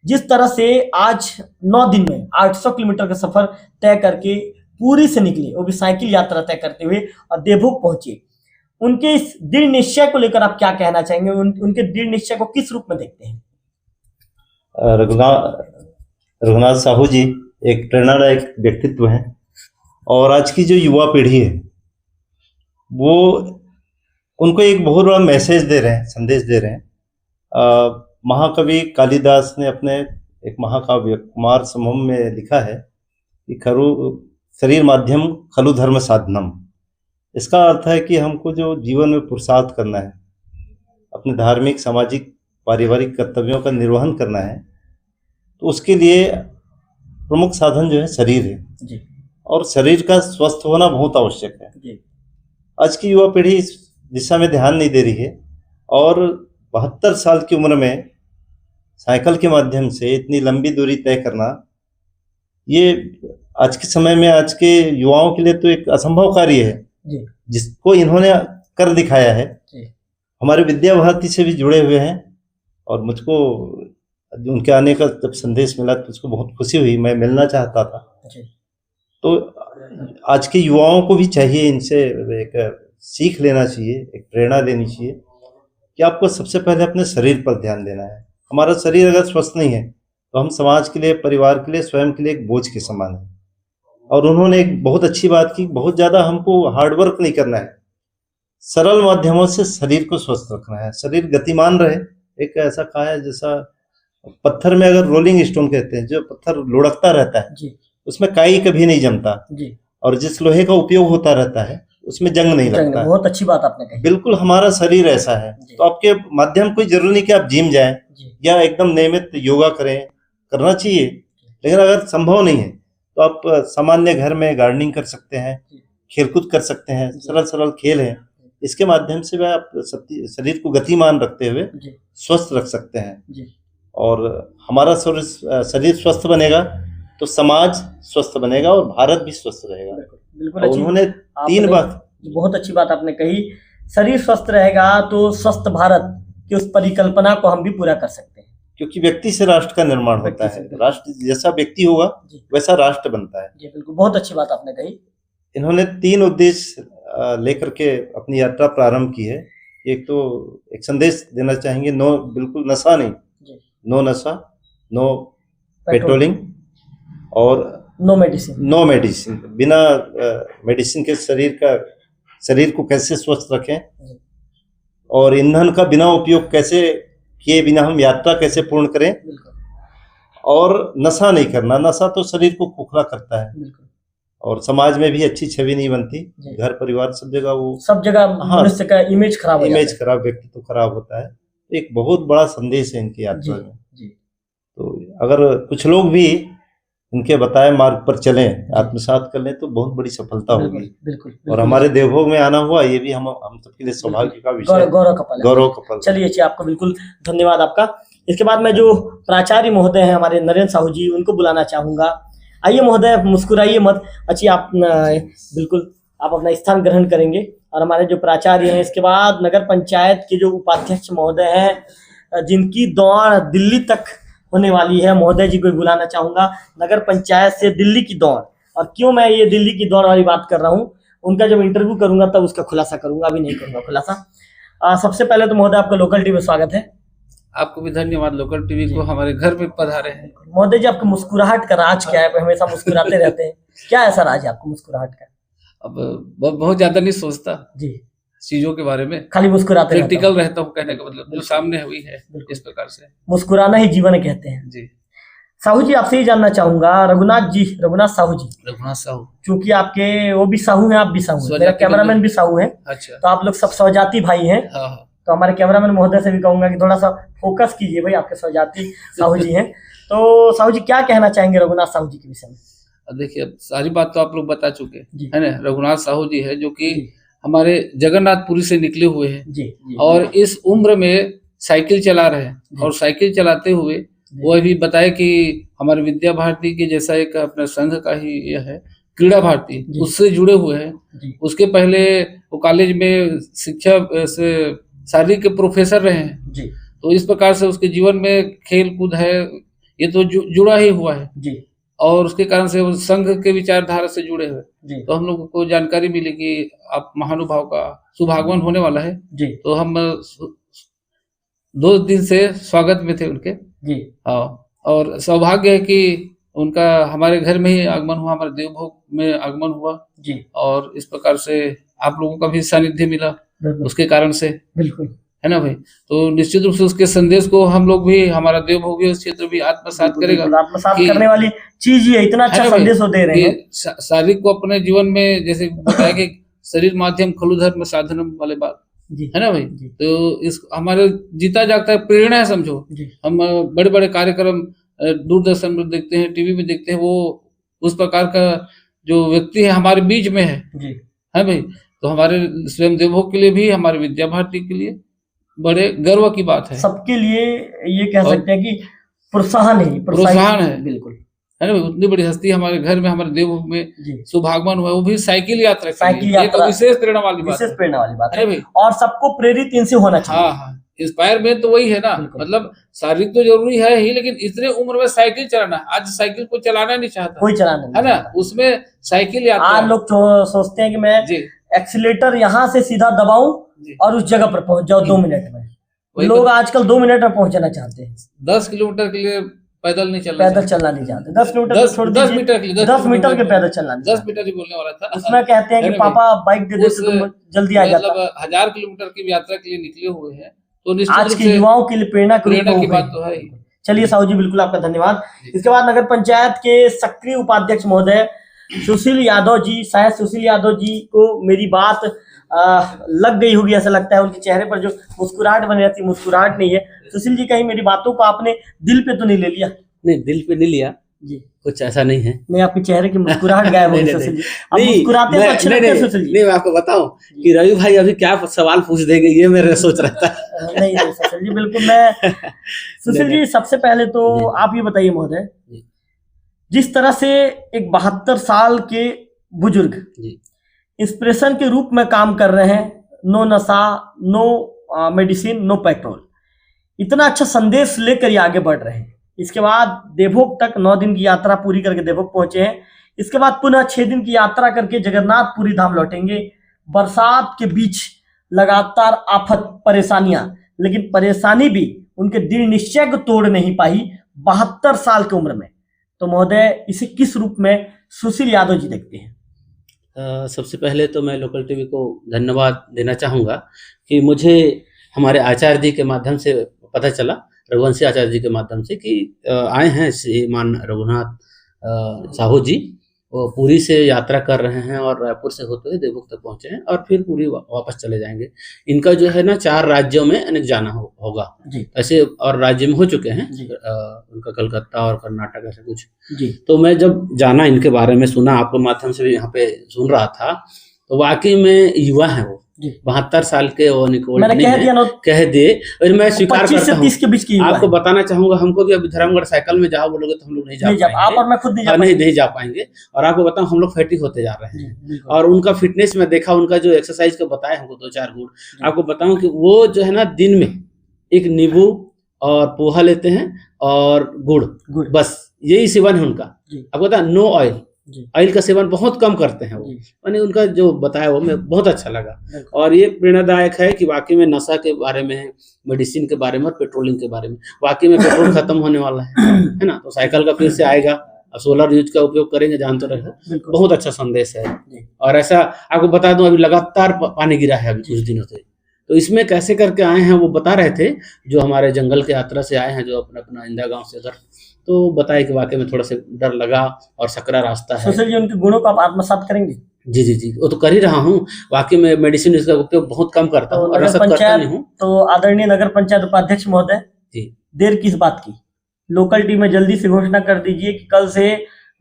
जिस तरह से आज 9 दिन में 800 किलोमीटर का सफर तय करके पूरी से निकले, वो भी साइकिल यात्रा तय करते हुए और देवभोग पहुंचे, उनके इस दृढ़ निश्चय को लेकर आप क्या कहना चाहेंगे? उनके दृढ़ निश्चय को किस रूप में देखते हैं? रघुनाथ साहू जी एक प्रेरणादायक व्यक्तित्व हैं और आज की जो युवा पीढ़ी है वो उनको एक बहुत बड़ा मैसेज दे रहे हैं, संदेश दे रहे हैं। महाकवि कालिदास ने अपने एक महाकाव्य कुमार संभव में लिखा है कि खरु शरीर माध्यम खलु धर्म साधनम। इसका अर्थ है कि हमको जो जीवन में पुरुषार्थ करना है, अपने धार्मिक, सामाजिक, पारिवारिक कर्तव्यों का निर्वहन करना है, तो उसके लिए प्रमुख साधन जो है शरीर है जी। और शरीर का स्वस्थ होना बहुत आवश्यक है जी। आज की युवा पीढ़ी इस दिशा में ध्यान नहीं दे रही है और 72 साल की उम्र में साइकिल के माध्यम से इतनी लंबी दूरी तय करना, ये आज के समय में आज के युवाओं के लिए तो एक असंभव कार्य है जी। जिसको इन्होंने कर दिखाया है जी। हमारे विद्या भारती से भी जुड़े हुए हैं और मुझको उनके आने का जब संदेश मिला तो उसको बहुत खुशी हुई, मैं मिलना चाहता था। तो आज के युवाओं को भी चाहिए, इनसे एक सीख लेना चाहिए, एक प्रेरणा लेनी चाहिए कि आपको सबसे पहले अपने शरीर पर ध्यान देना है। हमारा शरीर अगर स्वस्थ नहीं है तो हम समाज के लिए, परिवार के लिए, स्वयं के लिए एक बोझ के समान है। और उन्होंने एक बहुत अच्छी बात की, बहुत ज़्यादा हमको हार्डवर्क नहीं करना है, सरल माध्यमों से शरीर को स्वस्थ रखना है, शरीर गतिमान रहे। एक ऐसा कहा है जैसा पत्थर में अगर रोलिंग स्टोन कहते हैं, जो पत्थर लुढ़कता रहता है जी उसमें काई कभी नहीं जमता, जी, और जिस लोहे का उपयोग होता रहता है उसमें जंग नहीं लगता है। बहुत अच्छी बात आपने कही। बिल्कुल हमारा शरीर ऐसा है, जी। तो आपके माध्यम कोई जरूरी नहीं कि आप जिम जाएं जी या एकदम नियमित योगा करें, करना चाहिए, लेकिन अगर संभव नहीं है तो आप सामान्य घर में गार्डनिंग कर सकते हैं, खेलकूद कर सकते हैं, सरल सरल खेल हैं, इसके माध्यम से वह आप शरीर को गतिमान रखते हुए जी स्वस्थ रख सकते हैं। जी और हमारा शरीर स्वस्थ बनेगा तो समाज स्वस्थ बनेगा और भारत भी स्वस्थ रहेगा। बिल्कुल और उन्होंने 3 बात, बहुत अच्छी बात आपने कही, शरीर स्वस्थ रहेगा तो स्वस्थ भारत की उस परिकल्पना को हम भी पूरा कर सकते हैं, क्योंकि व्यक्ति से राष्ट्र का निर्माण होता है, राष्ट्र जैसा व्यक्ति होगा वैसा राष्ट्र बनता है। जी बिल्कुल, बहुत अच्छी बात आपने कही। इन्होंने 3 उद्देश्य लेकर के अपनी यात्रा प्रारंभ की है। एक तो एक संदेश देना चाहेंगे, नो, बिल्कुल नशा नहीं, नो नशा, नो पेट्रोलिंग और नो मेडिसिन। नो मेडिसिन, बिना मेडिसिन के शरीर को कैसे स्वस्थ रखें, और ईंधन का बिना उपयोग कैसे किए बिना हम यात्रा कैसे पूर्ण करें, और नशा नहीं करना। नशा तो शरीर को खोखला करता है और समाज में भी अच्छी छवि नहीं बनती, घर परिवार सब जगह मनुष्य का इमेज खराब हो जाता है, इमेज खराब, व्यक्तित्व खराब होता है। एक बहुत बड़ा संदेश है इनकी यात्रा में। तो अगर कुछ लोग भी इनके बताए मार्ग पर चलें, आत्मसात कर लें, तो बहुत बड़ी सफलता होगी। बिल्कुल। और हमारे देवभोग में आना हुआ, ये भी हम सबके लिए सौभाग्य का विषय है, गौरव का पल। चलिए जी, आपको बिल्कुल धन्यवाद आपका। इसके बाद मैं जो प्राचार्य महोदय हैं हमारे नरेंद्र साहू जी, उनको बुलाना चाहूंगा। आइए महोदय, मुस्कुराइए मत। अच्छी आप बिल्कुल आप अपना स्थान ग्रहण करेंगे। और हमारे जो प्राचार्य हैं, इसके बाद नगर पंचायत के जो उपाध्यक्ष महोदय हैं, जिनकी दौड़ दिल्ली तक होने वाली है, महोदय जी को बुलाना चाहूंगा। नगर पंचायत से दिल्ली की दौड़, और क्यों मैं ये दिल्ली की दौड़ वाली बात कर रहा हूँ, उनका जब इंटरव्यू करूंगा तब उसका खुलासा करूंगा, अभी नहीं करूंगा खुलासा। सबसे पहले तो महोदय आपका लोकल टीवी में स्वागत है। आपको भी धन्यवाद, लोकल टीवी को हमारे घर में पधारे हैं। महोदय जी, आपकी मुस्कुराहट का राज क्या है? हमेशा मुस्कुराते रहते हैं, क्या ऐसा राज है आपको मुस्कुराहट का? अब बहुत ज्यादा नहीं सोचता जी चीजों के बारे में, खाली मुस्कुराते प्रैक्टिकल रहता हूँ, कहने का मतलब जो सामने हुई है इस प्रकार से। मुस्कुराना ही जीवन कहते हैं जी। साहू जी, आपसे ही जानना चाहूंगा, रघुनाथ साहू जी, चूंकि आपके वो भी साहू हैं, आप भी साहू हैं, मेरा कैमरामैन भी साहू है, अच्छा, तो आप लोग सब स्वजाति भाई हैं। तो हमारे कैमरामैन महोदय से भी कहूंगा कि थोड़ा सा फोकस कीजिए भाई, आपके स्वजाति साहू जी हैं। तो साहू जी, क्या कहना चाहेंगे रघुनाथ साहू जी के विषय में? देखिए, अब सारी बात तो आप लोग बता चुके है ना। रघुनाथ साहू जी है जो कि हमारे जगन्नाथपुरी से निकले हुए हैं, और इस उम्र में साइकिल चला रहे हैं, और साइकिल चलाते हुए वो अभी बताए कि हमारे विद्या भारती के जैसा एक अपने संघ का ही यह है, क्रीड़ा भारती, उससे जुड़े हुए हैं। उसके पहले वो कॉलेज में शिक्षा से शारीरिक के प्रोफेसर रहे हैं। तो इस प्रकार से उसके जीवन में खेल कूद है, ये तो जुड़ा ही हुआ है, और उसके कारण से वो संघ के विचारधारा से जुड़े हुए। तो हम लोगों को जानकारी मिली कि आप महानुभाव का शुभागमन होने वाला है। तो हम 2 दिन से स्वागत में थे उनके। और सौभाग्य है कि उनका हमारे घर में ही आगमन हुआ, हमारे देवभोग में आगमन हुआ, और इस प्रकार से आप लोगों का भी सानिध्य मिला उसके कारण से, बिल्कुल है ना भाई। तो निश्चित रूप से उसके संदेश को हम लोग भी, हमारा देवभोगी क्षेत्र भी आत्मसात करेगा। आत्मसात करने वाली चीज ये इतना अच्छा संदेश दे रहे हैं। शारीरिक को अपने जीवन में, जैसे बताया कि शरीर माध्यम खलु धर्म साधनम वाले बात है ना भाई। तो इस हमारे जीता जागता है प्रेरणा है, समझो। हम बड़े बड़े कार्यक्रम दूरदर्शन में देखते हैं, टीवी में देखते हैं, वो उस प्रकार का जो व्यक्ति है हमारे बीच में है भाई। तो हमारे स्वयं देवभोग के लिए भी, हमारे विद्या भारती के लिए बड़े गर्व की बात है। सबके लिए ये कह सकते हैं कि प्रोत्साहन है, बिल्कुल है ना। उतनी बड़ी हस्ती हमारे घर में, हमारे देवभोग में शुभागमन हुआ, वो भी साइकिल यात्रा, तो विशेष प्रेरणा वाली बात है, और सबको प्रेरित इनसे होना चाहिए। हाँ, इंस्पायर में तो वही है ना, मतलब शारीरिक तो जरूरी है ही, लेकिन इतने उम्र में साइकिल चलाना, आज साइकिल को चलाना नहीं चाहता, कोई चलाना है ना, उसमें साइकिल यात्रा। आज लोग सोचते हैं कि मैं एक्सीलेटर यहाँ से सीधा दबाऊं और उस जगह पर पहुंच जाओ 2 मिनट में। लोग आजकल 2 मिनट में पहुंचना चाहते हैं। 10 किलोमीटर के लिए पैदल नहीं चलना, पैदल चलना नहीं चाहते। 10 किलोमीटर 10 मीटर के लिए 10 मीटर के पैदल चलना नहीं 10 मीटर ही बोलने वाला था। उसमें कहते हैं कि पापा बाइक दे देते तो जल्दी आ जाता। मतलब 1000 किलोमीटर की यात्रा के लिए निकले हुए हैं, तो निश्चित आज रूप के से युवाओं के लिए प्रेरणा की बात तो है ही। चलिए साहू जी, बिल्कुल आपका धन्यवाद। इसके बाद नगर पंचायत के सक्रिय उपाध्यक्ष महोदय सुशील यादव जी, शायद सुशील यादव जी को मेरी बात लग गई होगी, ऐसा लगता है। उनके चेहरे पर जो मुस्कुराहट बनी रहती, मुस्कुराहट नहीं है। सुशील जी, कहीं मेरी बातों को आपने दिल पे तो नहीं ले लिया? नहीं, दिल पे नहीं लिया जी, कुछ ऐसा नहीं है। नहीं, आपके चेहरे की मुस्कुराहट गायब हो गई सुशील जी। आप मुस्कुराते हैं तो अच्छे लगते हैं सुशील जी। नहीं, मैं आपको बताऊं कि रवि भाई अभी क्या सवाल पूछ देंगे, ये मेरे सोच रहा था। नहीं सुशील जी, बिल्कुल मैं सुशील जी, सबसे पहले तो आप ये बताइए महोदय, जिस तरह से एक 72 साल के बुजुर्ग इंस्पिरेशन के रूप में काम कर रहे हैं, नो नशा, नो मेडिसिन, नो पेट्रोल, इतना अच्छा संदेश लेकर ये आगे बढ़ रहे हैं। इसके बाद देवभोग तक 9 दिन की यात्रा पूरी करके देवभोग पहुंचे हैं। इसके बाद पुनः 6 दिन की यात्रा करके जगन्नाथपुरी धाम लौटेंगे। बरसात के बीच लगातार आफत, परेशानियां, लेकिन परेशानी भी उनके दृढ़ निश्चय को तोड़ नहीं पाई 72 साल की उम्र में। तो महोदय, इसे किस रूप में सुशील यादव जी देखते हैं? सबसे पहले तो मैं लोकल टीवी को धन्यवाद देना चाहूँगा कि मुझे हमारे आचार्य जी के माध्यम से पता चला, रघुवंशी आचार्य जी के माध्यम से, कि आए हैं श्रीमान रघुनाथ साहू जी, वो पुरी से यात्रा कर रहे हैं और रायपुर से होते हुए देवभोग तक पहुंचे हैं और फिर पुरी वापस चले जाएंगे। इनका जो है ना 4 राज्यों में जाना होगा ऐसे, और राज्य में हो चुके हैं उनका, कलकत्ता और कर्नाटक ऐसे कुछ जी। तो मैं जब जाना इनके बारे में सुना, आपके माध्यम से भी यहाँ पे सुन रहा था, तो वाकई में युवा है वो, 72 साल के वो निकोल कह दिए, और मैं स्वीकार करता हूँ। आपको बताना चाहूंगा, हमको भी अभी धर्मगढ़ साइकिल में जाओ बोलोगे तो हम लोग नहीं जा पाएंगे, आप और मैं खुद नहीं जा पाएंगे। और आपको बताऊं, हम लोग फैटी होते जा रहे हैं। और उनका फिटनेस में देखा, उनका जो एक्सरसाइज का बताया हमको 2-4 गुण, आपको बताऊं कि वो जो है ना, दिन में एक नींबू और पोहा लेते हैं और गुड़, बस यही सेवन है उनका। आपको बता, नो ऑयल, ऑयल का सेवन बहुत कम करते हैं वो। मैंने उनका जो बताया वो मैं बहुत अच्छा लगा, और ये प्रेरणादायक है कि वाकई में नशा के बारे में, मेडिसिन के बारे में और पेट्रोलिंग के बारे में, वाकई में पेट्रोल खत्म होने वाला है ना, तो साइकिल का फिर से आएगा, अब सोलर यूज का उपयोग करेंगे, जानते रहे, बहुत अच्छा संदेश है। और ऐसा आपको बता दूं, अभी लगातार पानी गिरा है अभी कुछ दिनों से, तो इसमें कैसे करके आए हैं वो बता रहे थे, जो हमारे जंगल के यात्रा से आए हैं, जो अपना इंदा गांव से उधर, तो बताए कि वाकई में थोड़ा सा डर लगा और सकरा रास्ता है। सुशील जी, उनके गुणों को आप आत्मसात करेंगे? जी, वो तो कर ही रहा हूँ। वाकई में मेडिसिन इसका उपयोग बहुत कम करता हूँ, और करता नहीं हूँ। तो आदरणीय नगर पंचायत उपाध्यक्ष महोदय जी, देर किस बात की? लोकल टीम में जल्दी से घोषणा कर दीजिए कि कल से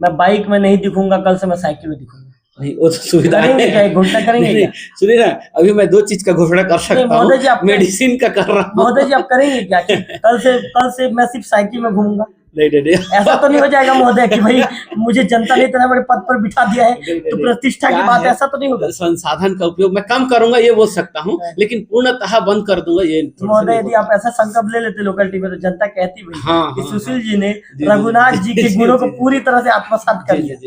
मैं बाइक में नहीं दिखूंगा, कल से मैं साइकिल में दिखूंगा। नहीं, वो तो सुविधा है, घोषणा करेंगे? सुनिए ना, अभी मैं 2 चीज का घोषणा कर सकता हूँ, मेडिसिन का कर रहा हूँ। महोदय जी, आप करेंगे क्या? कल से मैं सिर्फ साइकिल में घूमूंगा? नहीं, ऐसा तो नहीं हो जाएगा महोदय कि भाई मुझे जनता ने इतना बड़े पद पर बिठा दिया है, तो प्रतिष्ठा की बात, ऐसा तो नहीं होगा? संसाधन का उपयोग मैं कम करूंगा, ये बोल सकता हूँ, लेकिन पूर्णतः बंद कर दूंगा ये। महोदय, यदि आप ऐसा संकल्प ले लेते लोकल टीवी में, तो जनता कहती भाई सुशील जी ने रघुनाथ जी के गुणों को पूरी तरह से आत्मसात कर लिया।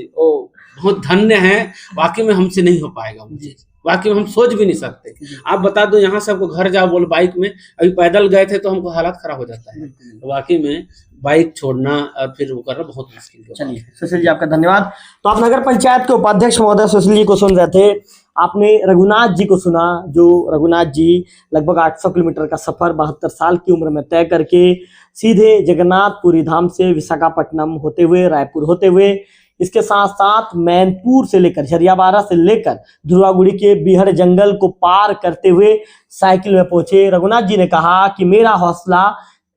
बहुत धन्य है, वाकई में हमसे नहीं हो पाएगा मुझे, वाकई में हम सोच भी नहीं सकते। आप बता दो, यहाँ से आपको घर जाओ बोलो बाइक में, अभी पैदल गए थे तो हमको हालत खराब हो जाता है, तो वाकई में बाइक छोड़ना और फिर वो करना बहुत मुश्किल है। चलिए सुशील जी, आपका धन्यवाद। तो आप नगर पंचायत के उपाध्यक्ष महोदय सुशील जी को सुन रहे थे। आपने रघुनाथ जी को सुना, जो रघुनाथ जी लगभग 800 किलोमीटर का सफर 72 साल की उम्र में तय करके सीधे जगन्नाथपुरी धाम से विशाखापट्टनम होते हुए, रायपुर होते हुए, इसके साथ साथ मैनपुर से लेकर, झरियाबारा से लेकर धुर्वागुड़ी के बिहड़ जंगल को पार करते हुए साइकिल में पहुंचे। रघुनाथ जी ने कहा कि मेरा हौसला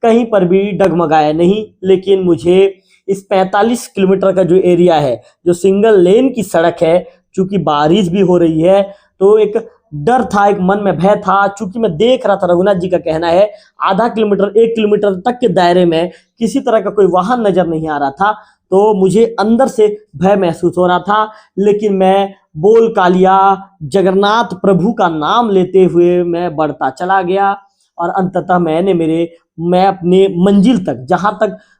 कहीं पर भी डगमगाया नहीं, लेकिन मुझे इस 45 किलोमीटर का जो एरिया है, जो सिंगल लेन की सड़क है, चूंकि बारिश भी हो रही है, तो एक डर था, एक मन में भय था। चूंकि मैं देख रहा था, रघुनाथ जी का कहना है, आधा किलोमीटर 1 किलोमीटर तक के दायरे में किसी तरह का कोई वाहन नजर नहीं आ रहा था, तो मुझे अंदर से भय महसूस हो रहा था। लेकिन मैं बोल कालिया जगन्नाथ प्रभु का नाम लेते हुए मैं बढ़ता चला गया, और अंततः मैं अपने मंजिल तक,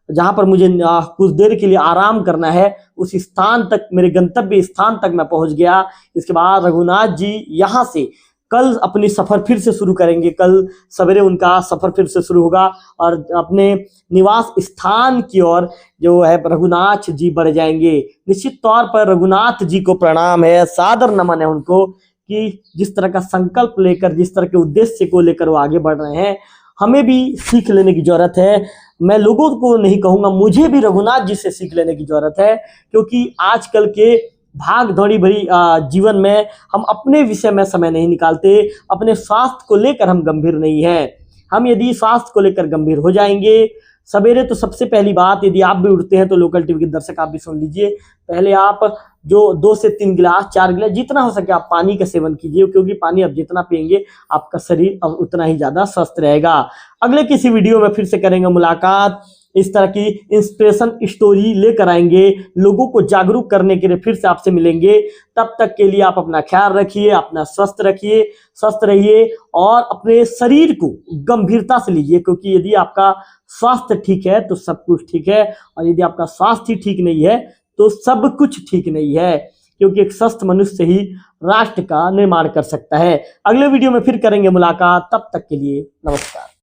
जहां पर मुझे कुछ देर के लिए आराम करना है, उस स्थान तक, मेरे गंतव्य स्थान तक मैं पहुंच गया। इसके बाद रघुनाथ जी यहाँ से कल अपनी सफर फिर से शुरू करेंगे। कल सवेरे उनका सफर फिर से शुरू होगा और अपने निवास स्थान की ओर जो है रघुनाथ जी बढ़ जाएंगे। निश्चित तौर पर रघुनाथ जी को प्रणाम है, सादर नमन है उनको कि जिस तरह का संकल्प लेकर, जिस तरह के उद्देश्य को लेकर वो आगे बढ़ रहे हैं, हमें भी सीख लेने की जरूरत है। मैं लोगों को नहीं कहूंगा, मुझे भी रघुनाथ जी से सीख लेने की जरूरत है, क्योंकि आजकल के भाग दौड़ी भरी जीवन में हम अपने विषय में समय नहीं निकालते, अपने स्वास्थ्य को लेकर हम गंभीर नहीं हैं। हम यदि स्वास्थ्य को लेकर गंभीर हो जाएंगे, सवेरे तो सबसे पहली बात, यदि आप भी उठते हैं तो लोकल टीवी के दर्शक आप भी सुन लीजिए, पहले आप जो 2 से 3 गिलास 4 गिलास जितना हो सके आप पानी का सेवन कीजिए, क्योंकि पानी आप जितना पिएंगे आपका शरीर अब उतना ही ज्यादा स्वस्थ रहेगा। अगले किसी वीडियो में फिर से करेंगे मुलाकात, इस तरह की इंस्पिरेशन स्टोरी लेकर आएंगे, लोगों को जागरूक करने के लिए फिर से आपसे मिलेंगे। तब तक के लिए आप अपना ख्याल रखिए, अपना स्वस्थ रखिए, स्वस्थ रहिए और अपने शरीर को गंभीरता से लीजिए, क्योंकि यदि आपका स्वास्थ्य ठीक है तो सब कुछ ठीक है, और यदि आपका स्वास्थ्य ठीक नहीं है तो सब कुछ ठीक नहीं है, क्योंकि एक स्वस्थ मनुष्य ही राष्ट्र का निर्माण कर सकता है। अगले वीडियो में फिर करेंगे मुलाकात, तब तक के लिए नमस्कार।